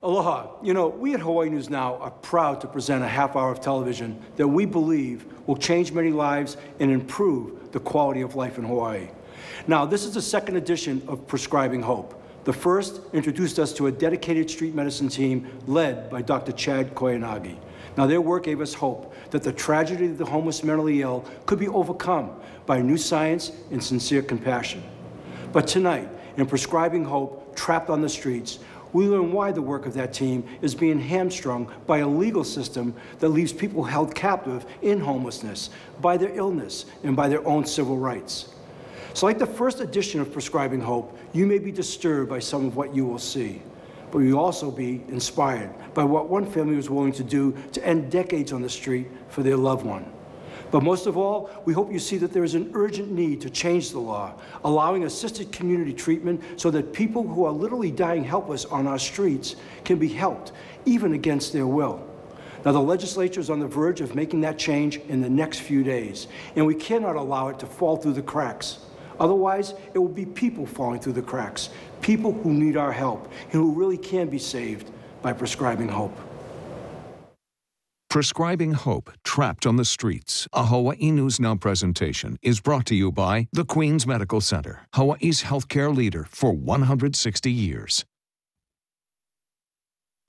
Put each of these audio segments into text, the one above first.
Aloha. You know, we at Hawaii News Now are proud to present a half hour of television that we believe will change many lives and improve the quality of life in Hawaii. Now, this is the second edition of Prescribing Hope. The first introduced us to a dedicated street medicine team led by Dr. Chad Koyanagi. Now, their work gave us hope that the tragedy of the homeless mentally ill could be overcome by new science and sincere compassion. But tonight, in Prescribing Hope, Trapped on the Streets, we learn why the work of that team is being hamstrung by a legal system that leaves people held captive in homelessness by their illness and by their own civil rights. So like the first edition of Prescribing Hope, you may be disturbed by some of what you will see, but you'll also be inspired by what one family was willing to do to end decades on the street for their loved one. But most of all, we hope you see that there is an urgent need to change the law, allowing assisted community treatment so that people who are literally dying helpless on our streets can be helped, even against their will. Now, the legislature is on the verge of making that change in the next few days, and we cannot allow it to fall through the cracks. Otherwise, it will be people falling through the cracks, people who need our help and who really can be saved by prescribing hope. Prescribing Hope, Trapped on the Streets, a Hawaii News Now presentation, is brought to you by the Queens Medical Center, Hawaii's healthcare leader for 160 years.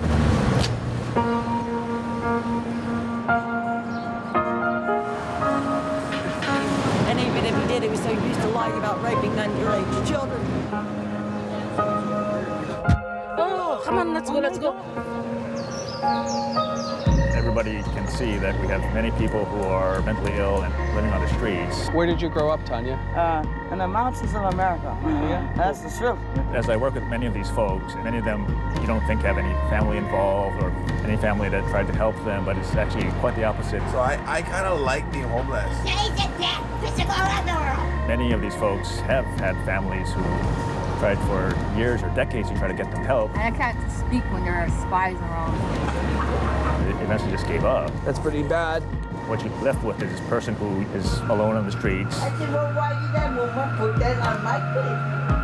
And even if he did, he was so used to lying about raping underage children. Oh, come on, let's go, let's go. Everybody can see that we have many people who are mentally ill and living on the streets. Where did you grow up, Tanya? In the mountains of America. Yeah. That's the truth. As I work with many of these folks, many of them you don't think have any family involved or any family that tried to help them, but it's actually quite the opposite. So I kind of like being homeless. Many of these folks have had families who tried for years or decades to try to get them help. I can't speak when there are spies around. They eventually just gave up. That's pretty bad. What you're left with is this person who is alone on the streets. I said, well, why you that woman put that on my face?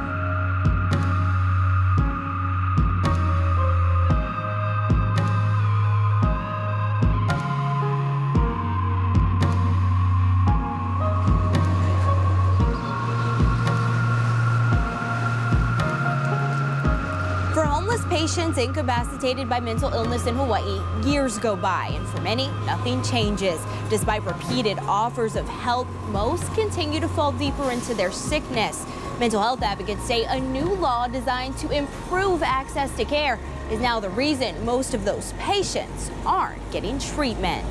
Patients incapacitated by mental illness in Hawaii, years go by, and for many, nothing changes. Despite repeated offers of help, most continue to fall deeper into their sickness. Mental health advocates say a new law designed to improve access to care is now the reason most of those patients aren't getting treatment.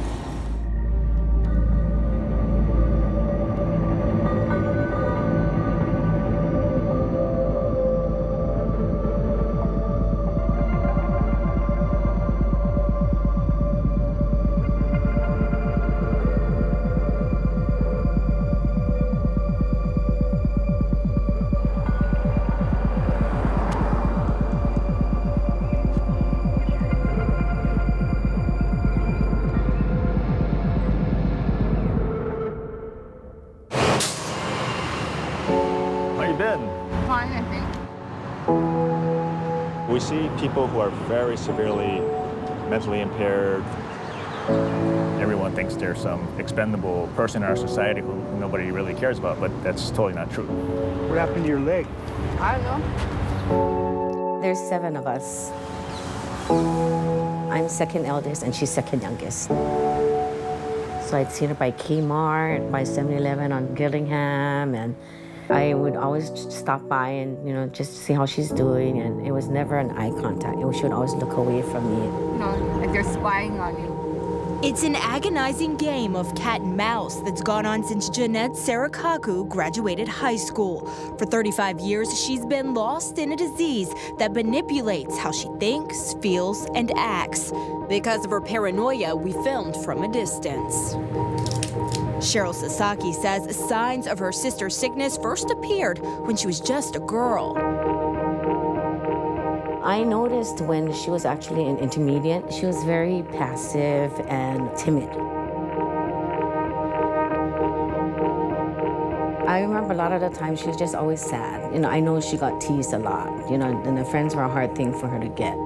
We see people who are very severely mentally impaired. Everyone thinks they're some expendable person in our society who nobody really cares about, but that's totally not true. What happened to your leg? I know. There's 7 of us. I'm second eldest and she's second youngest. So I'd seen her by Kmart, by 7-Eleven on Gillingham, and I would always stop by and, you know, just see how she's doing, and it was never an eye contact. She would always look away from me. You know, like they're spying on you. It's an agonizing game of cat and mouse that's gone on since Jeanette Sarakaku graduated high school. For 35 years, she's been lost in a disease that manipulates how she thinks, feels, and acts. Because of her paranoia, we filmed from a distance. Cheryl Sasaki says signs of her sister's sickness first appeared when she was just a girl. I noticed when she was actually in intermediate, she was very passive and timid. I remember a lot of the time she was just always sad. You know, I know she got teased a lot, you know, and the friends were a hard thing for her to get.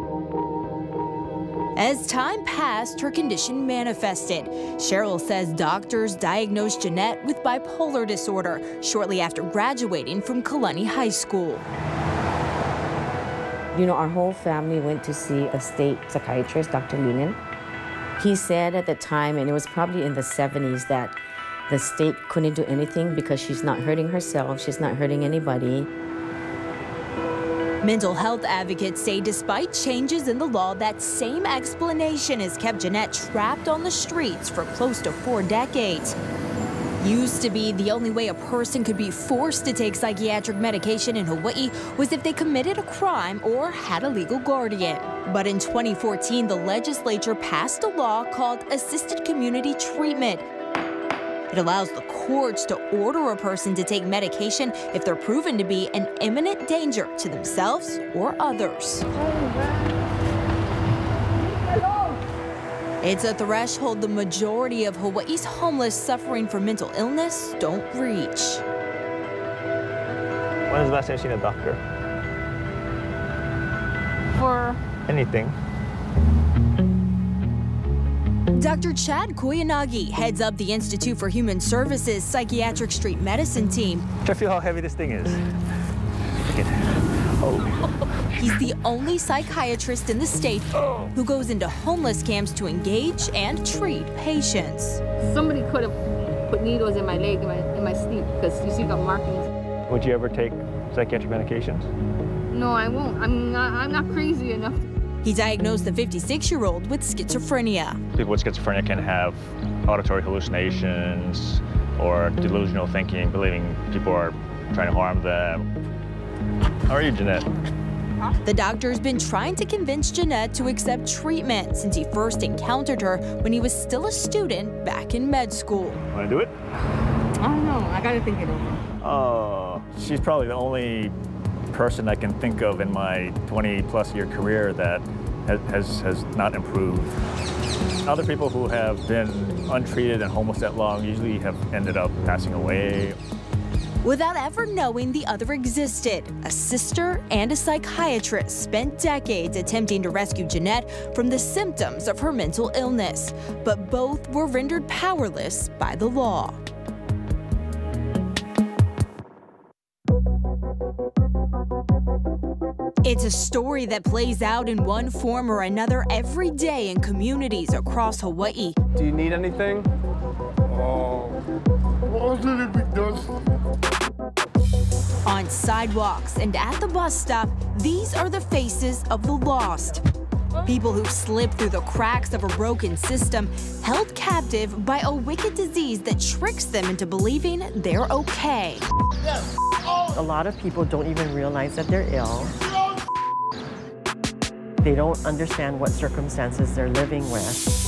As time passed, her condition manifested. Cheryl says doctors diagnosed Jeanette with bipolar disorder shortly after graduating from Kalani High School. You know, our whole family went to see a state psychiatrist, Dr. Lunan. He said at the time, and it was probably in the 70s, that the state couldn't do anything because she's not hurting herself, she's not hurting anybody. Mental health advocates say despite changes in the law, that same explanation has kept Jeanette trapped on the streets for close to 4 decades. Used to be the only way a person could be forced to take psychiatric medication in Hawaii was if they committed a crime or had a legal guardian. But in 2014, the legislature passed a law called Assisted Community Treatment. It allows the courts to order a person to take medication if they're proven to be an imminent danger to themselves or others. It's a threshold the majority of Hawaii's homeless suffering from mental illness don't reach. When is the last time you seen a doctor? For Anything. Dr. Chad Koyanagi heads up the Institute for Human Services Psychiatric Street Medicine team. Try to feel how heavy this thing is. Oh. He's the only psychiatrist in the state who goes into homeless camps to engage and treat patients. somebody could have put needles in my leg in my sleep because you see got markings. Would you ever take psychiatric medications? No, I won't. I'm not crazy enough. He diagnosed the 56-year-old with schizophrenia. People with schizophrenia can have auditory hallucinations or delusional thinking, believing people are trying to harm them. How are you, Jeanette? The doctor's been trying to convince Jeanette to accept treatment since he first encountered her when he was still a student back in med school. Want to do it? I don't know. I gotta think it over. Oh, she's probably the only person I can think of in my 20-plus year career that has not improved. Other people who have been untreated and homeless that long usually have ended up passing away. Without ever knowing the other existed, a sister and a psychiatrist spent decades attempting to rescue Jeanette from the symptoms of her mental illness, but both were rendered powerless by the law. It's a story that plays out in one form or another every day in communities across Hawaii. Do you need anything? On sidewalks and at the bus stop, these are the faces of the lost. People who slip through the cracks of a broken system, held captive by a wicked disease that tricks them into believing they're okay. A lot of people don't even realize that they're ill. They don't understand what circumstances they're living with.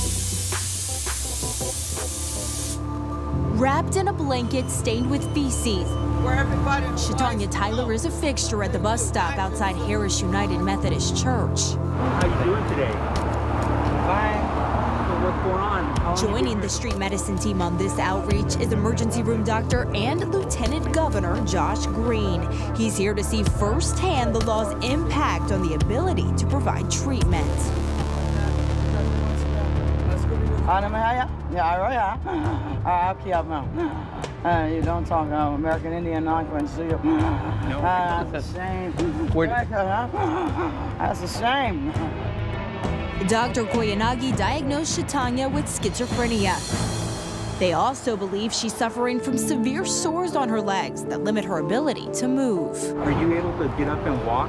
Wrapped in a blanket stained with feces, Shatanya Tyler is a fixture at the bus stop outside Harris United Methodist Church. How you doing today? Fine. So what's going on? Joining the street medicine team on this outreach is emergency room doctor and Lieutenant Governor Josh Green. He's here to see firsthand the law's impact on the ability to provide treatment. You don't talk American Indian non-Quincy. That's a shame. That's a shame. Dr. Koyanagi diagnosed Shatanya with schizophrenia. They also believe she's suffering from severe sores on her legs that limit her ability to move. Are you able to get up and walk?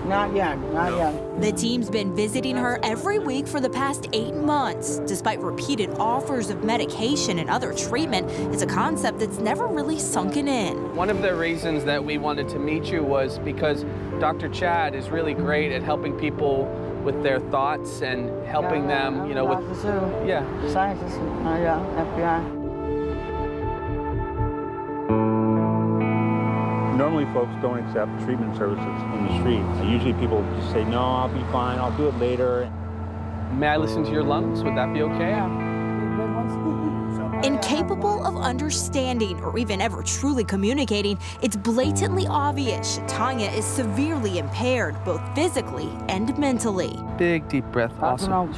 Not yet, not yet. The team's been visiting her every week for the past 8 months. Despite repeated offers of medication and other treatment, it's a concept that's never really sunken in. One of the reasons that we wanted to meet you was because Dr. Chad is really great at helping people with their thoughts and helping them, you know, with... Scientists, FBI. Normally folks don't accept treatment services in the streets. Usually people just say, no, I'll be fine, I'll do it later. May I listen to your lungs? Would that be okay? Incapable of understanding or even ever truly communicating, it's blatantly obvious Tanya is severely impaired, both physically and mentally. Big deep breath. Awesome.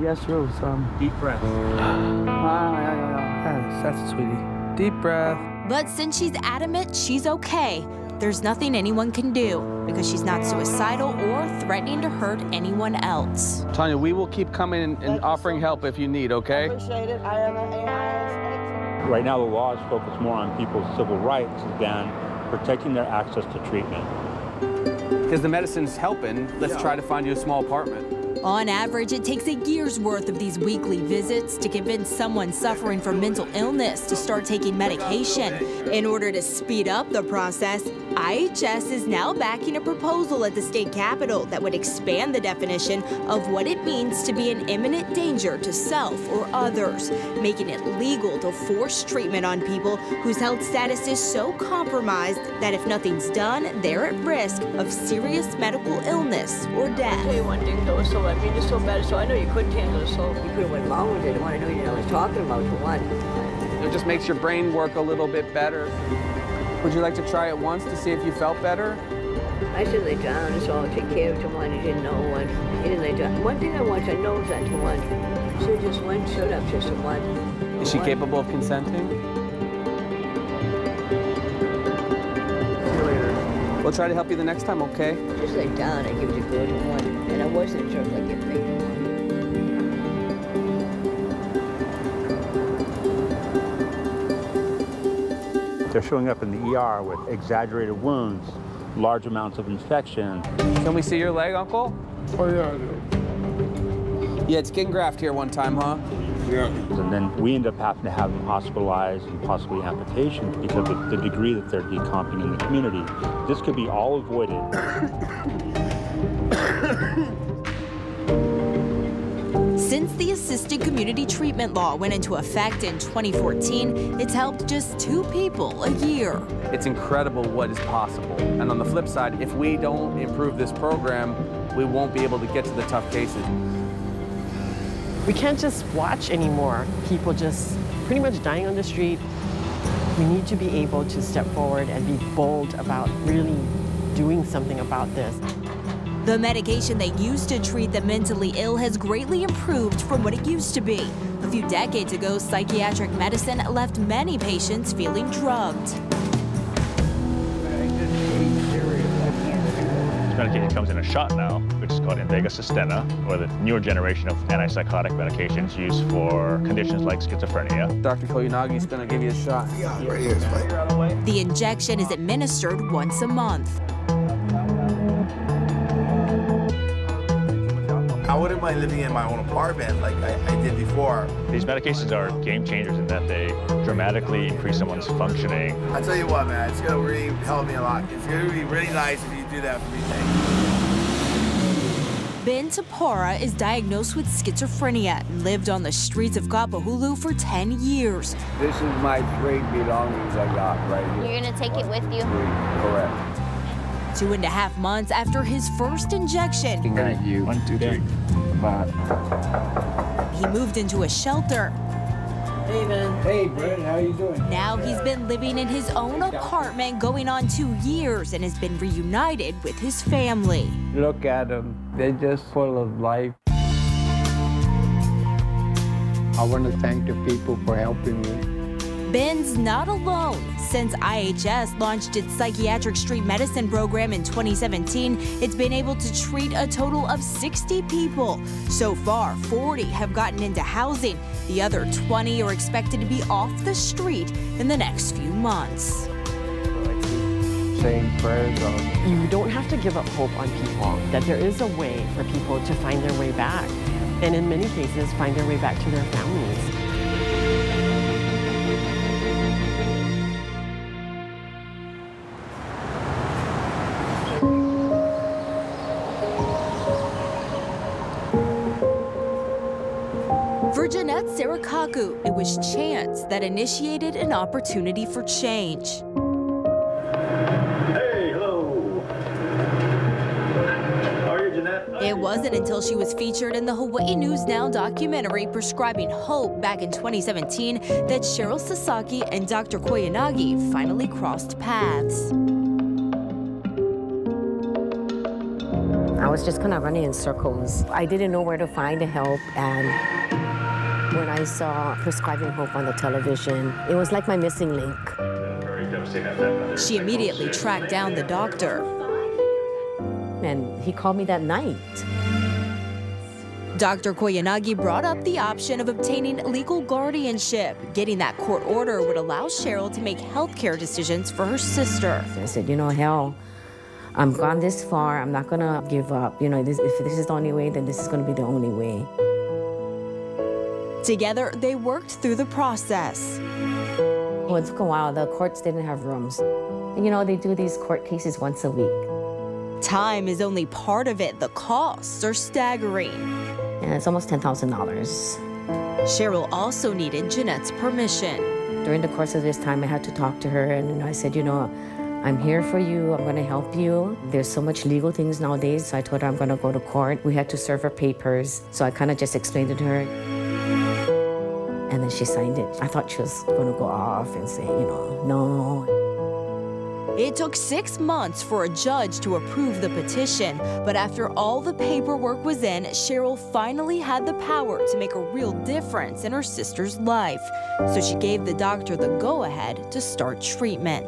Yes, true. Deep breath. That's it, sweetie. Deep breath. But since she's adamant she's okay, there's nothing anyone can do because she's not suicidal or threatening to hurt anyone else. Tanya, we will keep coming and offering help if you need, okay? I appreciate it. I am an Right now, the laws focus more on people's civil rights than protecting their access to treatment. Because the medicine's helping, let's try to find you a small apartment. On average, it takes a year's worth of these weekly visits to convince someone suffering from mental illness to start taking medication. In order to speed up the process, IHS is now backing a proposal at the state capitol that would expand the definition of what it means to be in imminent danger to self or others, making it legal to force treatment on people whose health status is so compromised that if nothing's done, they're at risk of serious medical illness or death. I'll tell you one thing though, so I mean, it's so bad, so I know you couldn't handle it, so you could have went along with it. I want to know you didn't know what I was talking about, for one. It just makes your brain work a little bit better. Would you like to try it once to see if you felt better? I should lay down, so I'll take care of someone you didn't know what. You didn't lay down. One thing I want to know is that to one. So just one, shut up, just a one. Is she capable of consenting? See you later. We'll try to help you the next time, okay? Just lay down, I give it a good one. And I wasn't sure if I could make one. They're showing up in the ER with exaggerated wounds, large amounts of infection. Can we see your leg, Uncle? Oh, yeah, I do. You had skin graft here one time, huh? Yeah. And then we end up having to have them hospitalized and possibly amputation because of the degree that they're decomping in the community. This could be all avoided. Since the assisted community treatment law went into effect in 2014, it's helped just 2 people a year. It's incredible what is possible. And on the flip side, if we don't improve this program, we won't be able to get to the tough cases. We can't just watch anymore. People just pretty much dying on the street. We need to be able to step forward and be bold about really doing something about this. The medication they used to treat the mentally ill has greatly improved from what it used to be. A few decades ago, psychiatric medicine left many patients feeling drugged. This medication comes in a shot now, which is called Invega Sustenna, or the newer generation of antipsychotic medications used for conditions like schizophrenia. Dr. Koyunagi's gonna give you a shot. Yeah, right here. The injection is administered once a month. I wouldn't mind living in my own apartment like I did before. These medications are game changers in that they dramatically increase someone's functioning. I tell you what, man, it's gonna really help me a lot. It's gonna be really nice if you do that for me. Ben Tapora is diagnosed with schizophrenia and lived on the streets of Kapahulu for 10 years. This is my 3 belongings I got right here. You're gonna take it with you? Correct. 2.5 months after his first injection, Thank you. 1, 2, 3. he moved into a shelter. Hey, man. Hey, Brett, how you doing? Now he's been living in his own apartment going on 2 years and has been reunited with his family. Look at them. They're just full of life. I want to thank the people for helping me. Ben's not alone. Since IHS launched its psychiatric street medicine program in 2017, it's been able to treat a total of 60 people. So far, 40 have gotten into housing. The other 20 are expected to be off the street in the next few months. Saying prayers You don't have to give up hope on people, that there is a way for people to find their way back, and in many cases, find their way back to their families. For Jeanette Sarakaku, it was chance that initiated an opportunity for change. Hey, hello. How are you, Jeanette? It wasn't until she was featured in the Hawaii News Now documentary Prescribing Hope back in 2017 that Cheryl Sasaki and Dr. Koyanagi finally crossed paths. I was just kind of running in circles. I didn't know where to find the help, and when I saw Prescribing Hope on the television, it was like my missing link. She immediately tracked down the doctor. And he called me that night. Dr. Koyanagi brought up the option of obtaining legal guardianship. Getting that court order would allow Cheryl to make healthcare decisions for her sister. I said, you know, hell, I'm gone this far. I'm not gonna give up. You know, if this is the only way, then this is gonna be the only way. Together, they worked through the process. Well, it took a while. The courts didn't have rooms. You know, they do these court cases once a week. Time is only part of it. The costs are staggering. And it's almost $10,000. Cheryl also needed Jeanette's permission. During the course of this time, I had to talk to her, and I said, you know, I'm here for you. I'm going to help you. There's so much legal things nowadays, so I told her I'm going to go to court. We had to serve her papers, so I kind of just explained it to her. And then she signed it. I thought she was going to go off and say, you know, no. It took 6 months for a judge to approve the petition, but after all the paperwork was in, Cheryl finally had the power to make a real difference in her sister's life. So she gave the doctor the go-ahead to start treatment.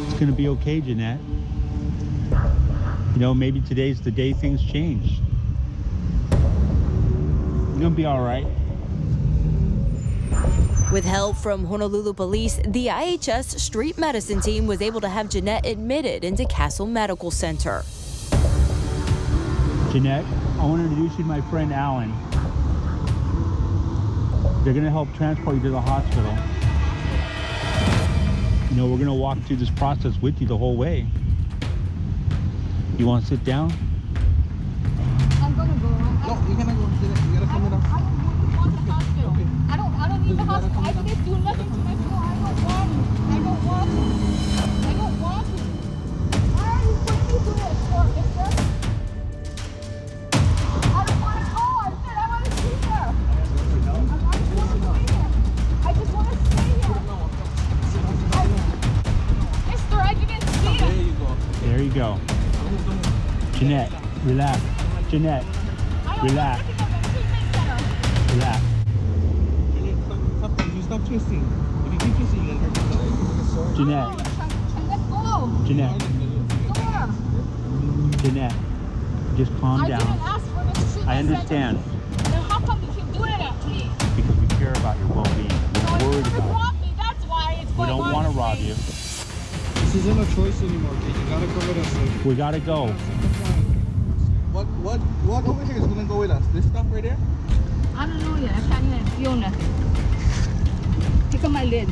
It's gonna be okay, Jeanette. You know, maybe today's the day things change. You're gonna be all right. With help from Honolulu police, the IHS street medicine team was able to have Jeanette admitted into Castle Medical Center. Jeanette, I want to introduce you to my friend Alan. They're gonna help transport you to the hospital. You know, we're gonna walk through this process with you the whole way. You want to sit down? I'm gonna go. No, you're gonna go. You gotta come in. I don't want the hospital. Okay. I don't need the hospital. I didn't do nothing to my phone. I don't want to. I don't want to. I don't want to. Why are you putting me through this for, mister? I don't want to go. I said I want to stay here. I want to stay here. I just want to stay here. Mister, I didn't see it. There you go. There you go. Jeanette, relax. Jeanette, relax. Relax. Stop twisting. If you keep twisting, you're gonna hurt yourself. Jeanette. Let go. Jeanette. Sir. Jeanette, just calm I down. didn't ask for this treatment. I understand. Then how come you keep doing it to me? Because we care about your well-being. No, We're you worried never about robbed me. That's why it's it. We going on. don't want to rob you. This isn't a choice anymore, kid. You gotta come with us. Like. We gotta go. What over here is gonna go with us? This stuff right there? I don't know yet. I can't even feel nothing. Pick up my lid.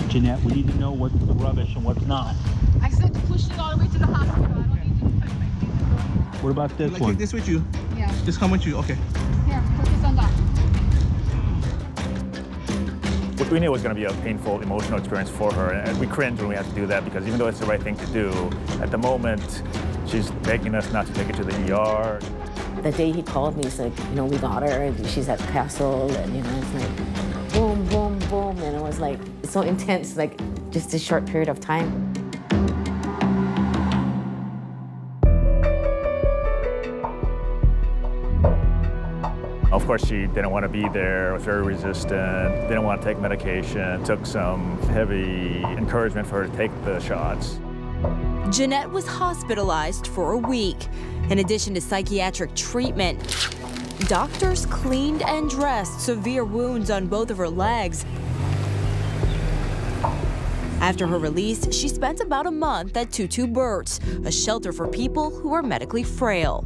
Jeanette, we need to know what's the rubbish and what's not. I said to push it all the way to the hospital. I don't need to touch my feet. What about this Like, one? take this with you. Yeah. Just come with you. Okay. Here, put this on that. We knew it was going to be a painful, emotional experience for her, and we cringe when we have to do that because even though it's the right thing to do, at the moment, she's begging us not to take her to the ER. The day he called me, he's like, you know, we got her, and she's at Castle, and you know, it's like boom, boom, boom, and it was like so intense, like just a short period of time. Of course, she didn't want to be there, was very resistant, didn't want to take medication, took some heavy encouragement for her to take the shots. Jeanette was hospitalized for a week. In addition to psychiatric treatment, doctors cleaned and dressed severe wounds on both of her legs. After her release, she spent about a month at Tutu Burt's, a shelter for people who are medically frail.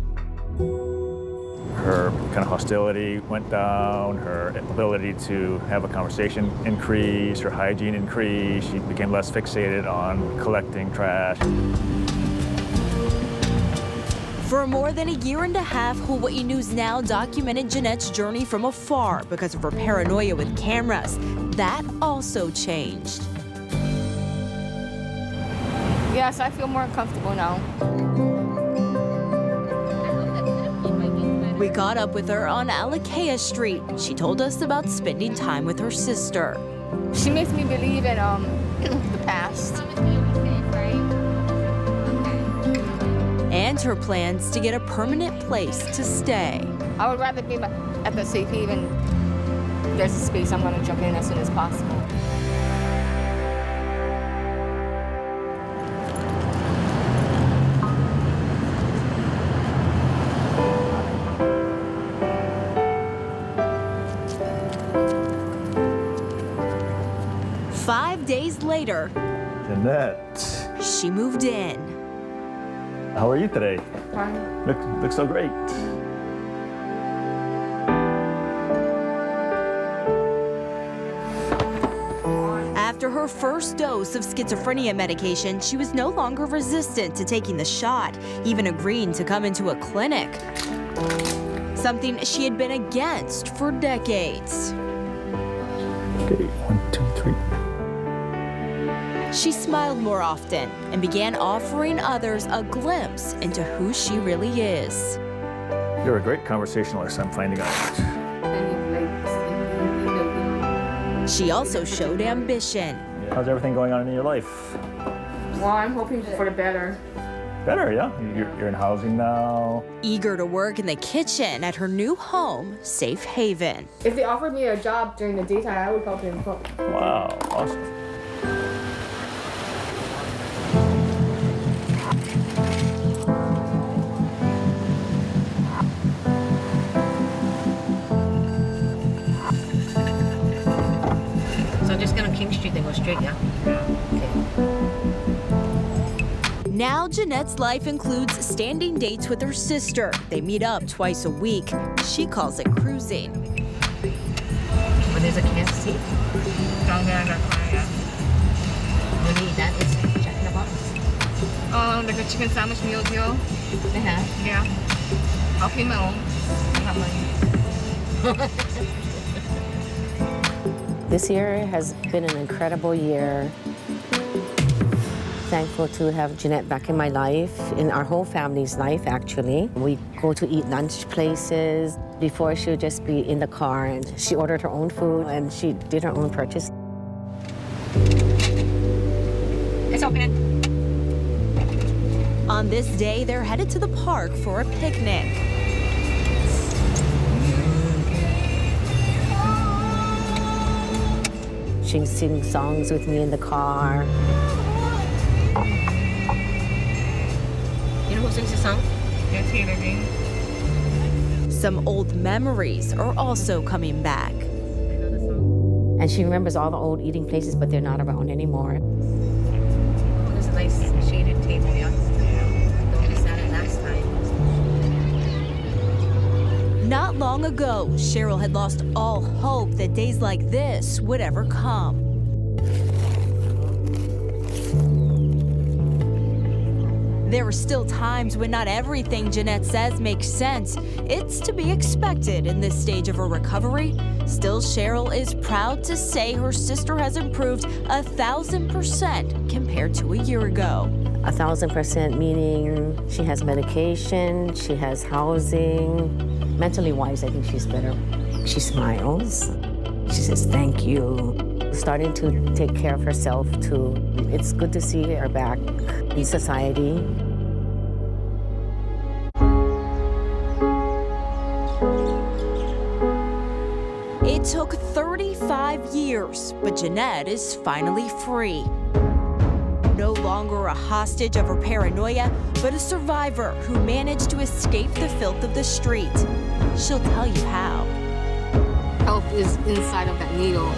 Her kind of hostility went down, her ability to have a conversation increased, her hygiene increased, she became less fixated on collecting trash. For more than a year and a half, Hawaii News Now documented Jeanette's journey from afar because of her paranoia with cameras. that also changed. Yes, I feel more comfortable now. We caught up with her on Alakea Street. She told us about spending time with her sister. She makes me believe in the past. And her plans to get a permanent place to stay. I would rather be at the safe haven. There's a space I'm going to jump in as soon as possible. Five days later, Jeanette, she moved in. how are you today? Fine. Look so great. After her first dose of schizophrenia medication, she was no longer resistant to taking the shot, even agreeing to come into a clinic. Something she had been against for decades. Okay, 1, 2, 3. She smiled more often and began offering others a glimpse into who she really is. You're a great conversationalist, I'm finding out. She also showed ambition. How's everything going on in your life? Well, I'm hoping for the better. Better, yeah? You're in housing now. Eager to work in the kitchen at her new home, Safe Haven. If they offered me a job during the daytime, I would help them cook. Wow, awesome. So just get on King Street, then go straight, yeah? Now Jeanette's life includes standing dates with her sister. They meet up twice a week. She calls it cruising. But there's a Kansas seat. Down there, I got fire, yeah. You need that, it's Jack in the Box. Like a chicken sandwich meal deal. They have? Yeah. I'll pay my own. I have money. This year has been an incredible year. Thankful to have Jeanette back in my life, in our whole family's life, actually. We go to eat lunch places. Before, she would just be in the car, and she ordered her own food, and she did her own purchase. It's open. On this day, they're headed to the park for a picnic. She sings songs with me in the car. You know who sings the song? Yeah, Taylor Dean. Some old memories are also coming back. And she remembers all the old eating places, but they're not around anymore. Oh, there's a nice shaded table, yeah? We sat at last time. Not long ago, Cheryl had lost all hope that days like this would ever come. There are still times when not everything Jeanette says makes sense. It's to be expected in this stage of her recovery. Still, Cheryl is proud to say her sister has improved 1,000% compared to a year ago. 1,000% meaning she has medication, she has housing. Mentally wise, I think she's better. She smiles. She says, thank you. Starting to take care of herself, too. It's good to see her back in society. It took 35 years, but Jeanette is finally free. No longer a hostage of her paranoia, but a survivor who managed to escape the filth of the street. She'll tell you how. Help is inside of that needle.